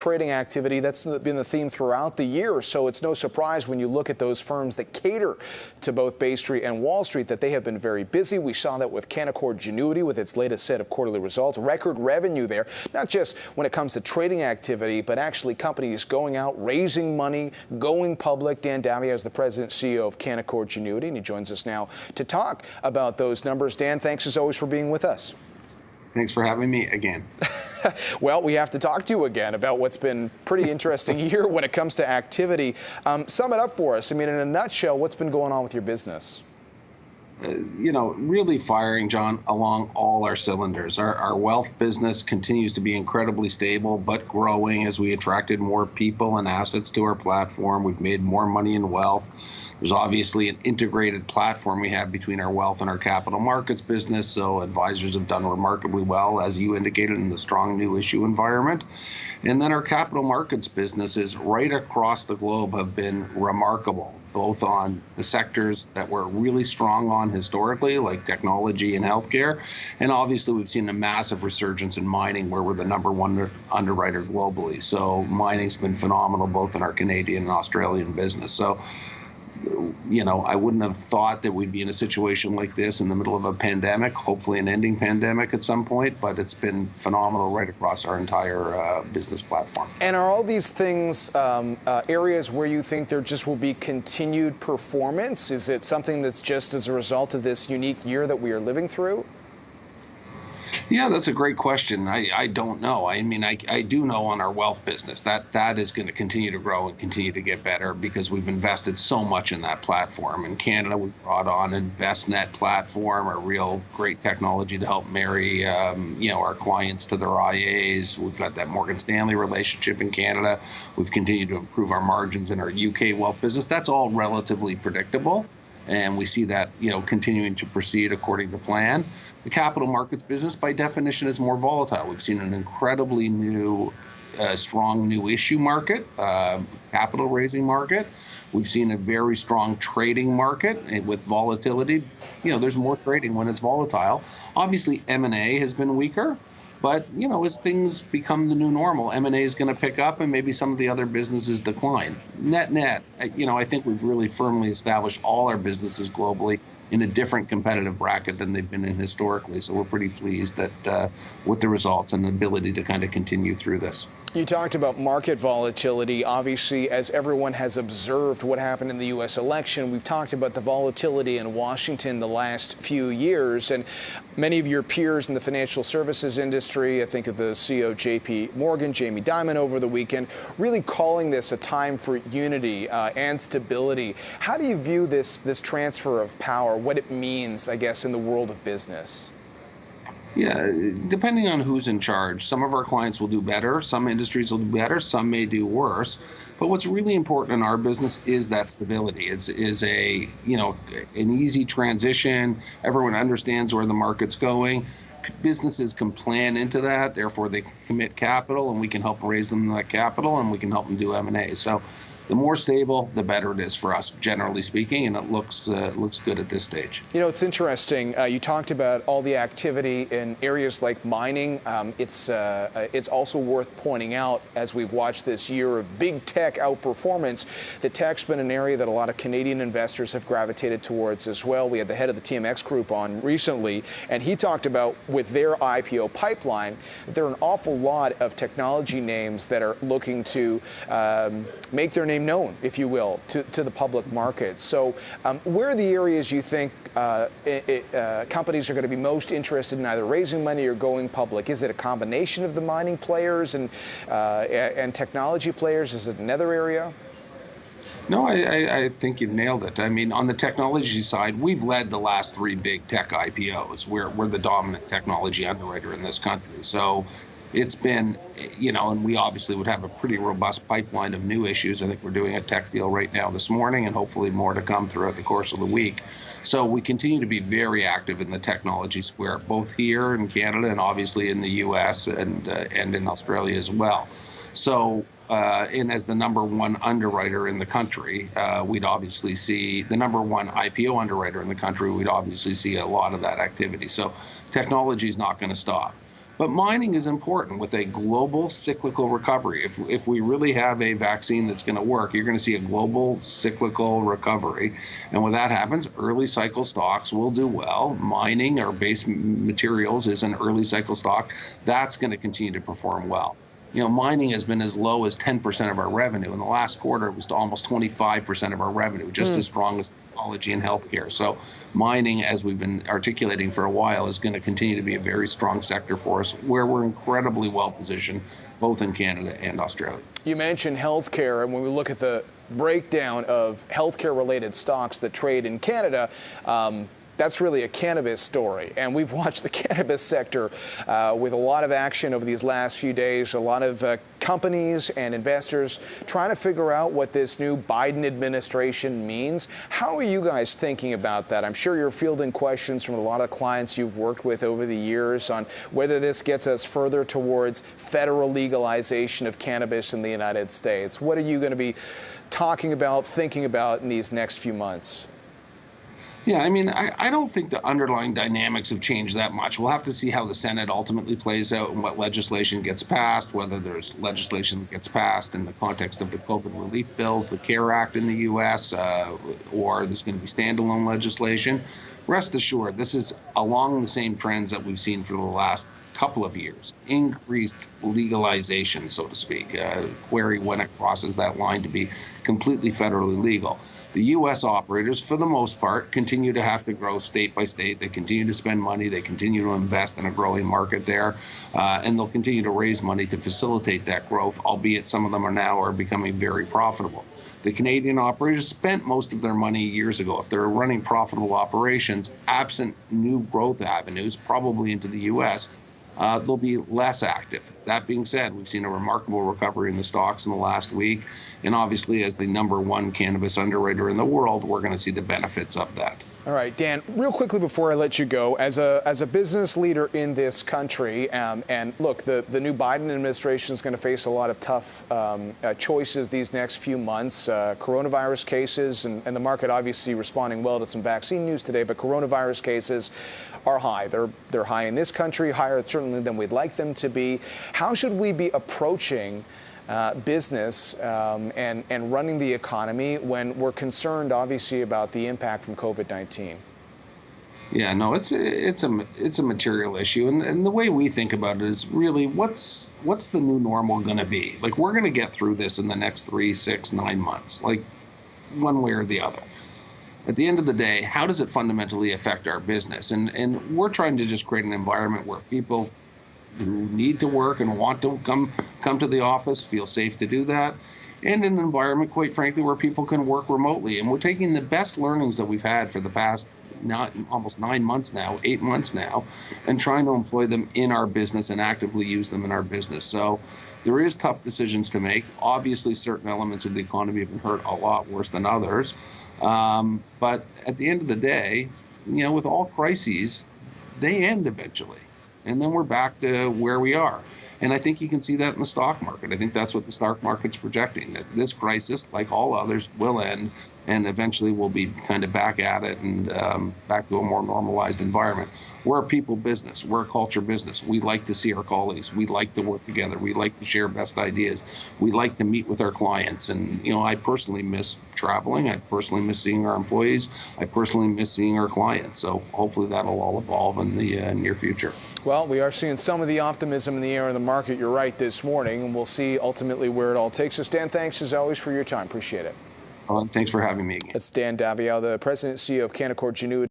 trading activity. That's been the theme throughout the year. So it's no surprise when you look at those firms that cater to both Bay Street and Wall Street that they have been very busy. We saw that with Canaccord Genuity with its latest set of quarterly results. Record revenue there, not just when it comes to trading activity, but actually companies going out, raising money, going public. Dan Daviau is the president and CEO of Canaccord Genuity, and he joins us now to talk about those numbers. Dan, thanks as always for being with us. Thanks for having me again. Well, we have to talk to you again about what's been pretty interesting year when it comes to activity. Sum it up for us. I mean, in a nutshell, what's been going on with your business? Really firing, John, along all our cylinders. Our wealth business continues to be incredibly stable, but growing as we attracted more people and assets to our platform. We've made more money in wealth. There's obviously an integrated platform we have between our wealth and our capital markets business. So advisors have done remarkably well, as you indicated, in the strong new issue environment. And then our capital markets businesses right across the globe have been remarkable, both on the sectors that we're really strong on historically, like technology and healthcare. And obviously, we've seen a massive resurgence in mining, where we're the #1 underwriter globally. So mining's been phenomenal, both in our Canadian and Australian business. So, I wouldn't have thought that we'd be in a situation like this in the middle of a pandemic, hopefully an ending pandemic at some point, but it's been phenomenal right across our entire business platform. And are all these things areas where you think there just will be continued performance? Is it something that's just as a result of this unique year that we are living through? Yeah, that's a great question. I don't know. I mean, I do know on our wealth business that is going to continue to grow and continue to get better because we've invested so much in that platform. In Canada, we brought on InvestNet platform, a real great technology to help marry, our clients to their IAs. We've got that Morgan Stanley relationship in Canada. We've continued to improve our margins in our UK wealth business. That's all relatively predictable. And we see that, continuing to proceed according to plan. The capital markets business, by definition, is more volatile. We've seen an incredibly strong new issue market, capital raising market. We've seen a very strong trading market with volatility. There's more trading when it's volatile. Obviously, M&A has been weaker. But, as things become the new normal, M&A is going to pick up and maybe some of the other businesses decline. Net, I think we've really firmly established all our businesses globally in a different competitive bracket than they've been in historically. So we're pretty pleased that with the results and the ability to kind of continue through this. You talked about market volatility. Obviously, as everyone has observed what happened in the U.S. election, we've talked about the volatility in Washington the last few years. And many of your peers in the financial services industry, I think of the CEO of J.P. Morgan, Jamie Dimon, over the weekend, really calling this a time for unity and stability. How do you view this transfer of power, what it means, I guess, in the world of business? Yeah, depending on who's in charge, some of our clients will do better, some industries will do better, some may do worse. But what's really important in our business is that stability. Is an easy transition. Everyone understands where the market's going. Businesses can plan into that, therefore they can commit capital, and we can help raise them that capital, and we can help them do M&A. So the more stable, the better it is for us, generally speaking, and it looks good at this stage. It's interesting. You talked about all the activity in areas like mining. It's also worth pointing out, as we've watched this year of big tech outperformance, that tech's been an area that a lot of Canadian investors have gravitated towards as well. We had the head of the TMX Group on recently, and he talked about with their IPO pipeline, there are an awful lot of technology names that are looking to make their name known, if you will, to the public market. So where are the areas you think companies are going to be most interested in either raising money or going public? Is it a combination of the mining players and technology players? Is it another area? No, I think you've nailed it. I mean, on the technology side, we've led the last 3 big tech IPOs. We're the dominant technology underwriter in this country. So it's been, and we obviously would have a pretty robust pipeline of new issues. I think we're doing a tech deal right now this morning, and hopefully more to come throughout the course of the week. So we continue to be very active in the technology square, both here in Canada and obviously in the U.S. and in Australia as well. So, and as the #1 underwriter in the country, we'd obviously see the #1 IPO underwriter in the country. We'd obviously see a lot of that activity. So technology is not going to stop. But mining is important with a global cyclical recovery. If we really have a vaccine that's going to work, you're going to see a global cyclical recovery. And when that happens, early cycle stocks will do well. Mining or base materials is an early cycle stock. That's going to continue to perform well. Mining has been as low as 10% of our revenue. In the last quarter, it was almost 25% of our revenue, just as strong as technology and healthcare. So mining, as we've been articulating for a while, is going to continue to be a very strong sector for us, where we're incredibly well positioned, both in Canada and Australia. You mentioned healthcare, and when we look at the breakdown of healthcare-related stocks that trade in Canada, that's really a cannabis story. And we've watched the cannabis sector with a lot of action over these last few days, a lot of companies and investors trying to figure out what this new Biden administration means. How are you guys thinking about that? I'm sure you're fielding questions from a lot of clients you've worked with over the years on whether this gets us further towards federal legalization of cannabis in the United States. What are you going to be talking about, thinking about in these next few months? Yeah, I don't think the underlying dynamics have changed that much. We'll have to see how the Senate ultimately plays out and what legislation gets passed, whether there's legislation that gets passed in the context of the COVID relief bills, the CARE Act in the U.S., or there's going to be standalone legislation. Rest assured, this is along the same trends that we've seen for the last couple of years. Increased legalization, so to speak. Query when it crosses that line to be completely federally legal. The U.S. operators, for the most part, continue to have to grow state by state. They continue to spend money. They continue to invest in a growing market there. And they'll continue to raise money to facilitate that growth, albeit some of them are becoming very profitable. The Canadian operators spent most of their money years ago. If they're running profitable operations, absent new growth avenues, probably into the U.S., they'll be less active. That being said, we've seen a remarkable recovery in the stocks in the last week. And obviously, as the #1 cannabis underwriter in the world, we're going to see the benefits of that. All right, Dan, real quickly before I let you go, as a business leader in this country, and look, the new Biden administration is going to face a lot of tough choices these next few months. Coronavirus cases, and the market obviously responding well to some vaccine news today, but coronavirus cases are high. They're high in this country, higher certainly than we'd like them to be. How should we be approaching business and running the economy when we're concerned, obviously, about the impact from COVID-19? Yeah, no, it's a material issue, and the way we think about it is really what's the new normal going to be? Like, we're going to get through this in the next 3, 6, 9 months, like one way or the other. At the end of the day, how does it fundamentally affect our business? And we're trying to just create an environment where people who need to work and want to come to the office feel safe to do that, and an environment, quite frankly, where people can work remotely. And we're taking the best learnings that we've had for the past almost 9 months now, 8 months now, and trying to employ them in our business and actively use them in our business. So there is tough decisions to make. Obviously, certain elements of the economy have been hurt a lot worse than others. But at the end of the day, with all crises, they end eventually. And then we're back to where we are. And I think you can see that in the stock market. I think that's what the stock market's projecting, that this crisis, like all others, will end, and eventually we'll be kind of back at it and back to a more normalized environment. We're a people business. We're a culture business. We like to see our colleagues. We like to work together. We like to share best ideas. We like to meet with our clients. And, I personally miss traveling. I personally miss seeing our employees. I personally miss seeing our clients. So hopefully that'll all evolve in the near future. Well, we are seeing some of the optimism in the air in the market, you're right, this morning, and we'll see ultimately where it all takes us. Dan, thanks as always for your time. Appreciate it. Thanks for having me again. That's Dan Daviau, the President and CEO of Canaccord Genuity.